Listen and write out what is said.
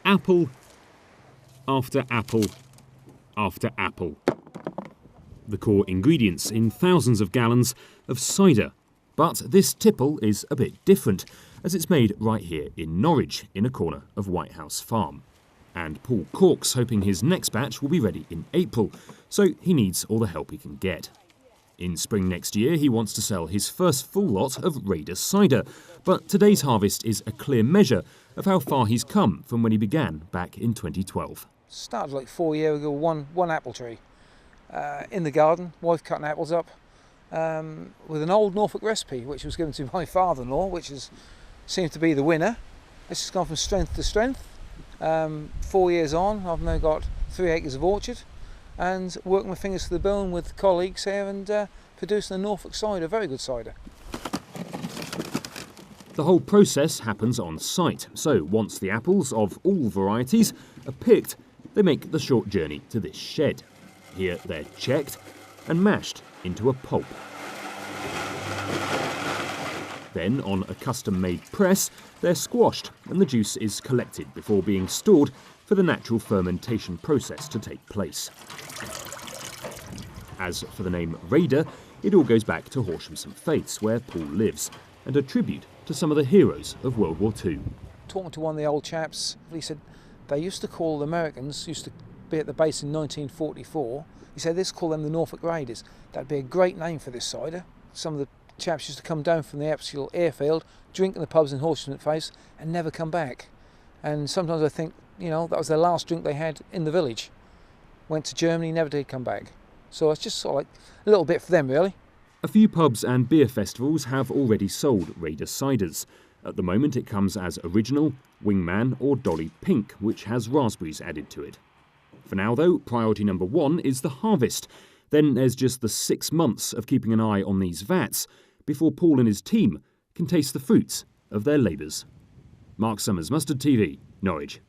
apple after apple after apple. The core ingredients in thousands of gallons of cider. But this tipple is a bit different, as it's made right here in Norwich, in a corner of White House Farm. And Paul Cork's hoping his next batch will be ready in April, so he needs all the help he can get. In spring next year, he wants to sell his first full lot of Raider Cider, but today's harvest is a clear measure of how far he's come from when he began back in 2012. Started like 4 years ago, one apple tree in the garden, wife cutting apples up with an old Norfolk recipe which was given to my father-in-law, which seemed to be the winner. This has gone from strength to strength. 4 years on, I've now got 3 acres of orchard and working my fingers to the bone with colleagues here and producing a Norfolk cider, very good cider. The whole process happens on site, so once the apples of all varieties are picked, they make the short journey to this shed. Here they're checked and mashed into a pulp. Then, on a custom-made press, they're squashed and the juice is collected before being stored for the natural fermentation process to take place. As for the name Raider, it all goes back to Horsham St Faith's, where Paul lives, and a tribute to some of the heroes of World War II. Talking to one of the old chaps, he said they used to call the Americans, used to be at the base in 1944, he said this call them the Norfolk Raiders. That'd be a great name for this cider. Some of the chaps used to come down from the actual airfield, drink in the pubs in Horsham St Faith's and never come back. And sometimes I think, you know, that was their last drink they had in the village. Went to Germany, never did come back. So it's just sort of like a little bit for them, really. A few pubs and beer festivals have already sold Raider Ciders. At the moment it comes as Original, Wingman or Dolly Pink, which has raspberries added to it. For now though, priority number 1 is the harvest. Then there's just the 6 months of keeping an eye on these vats before Paul and his team can taste the fruits of their labours. Mark Summers, Mustard TV, Norwich.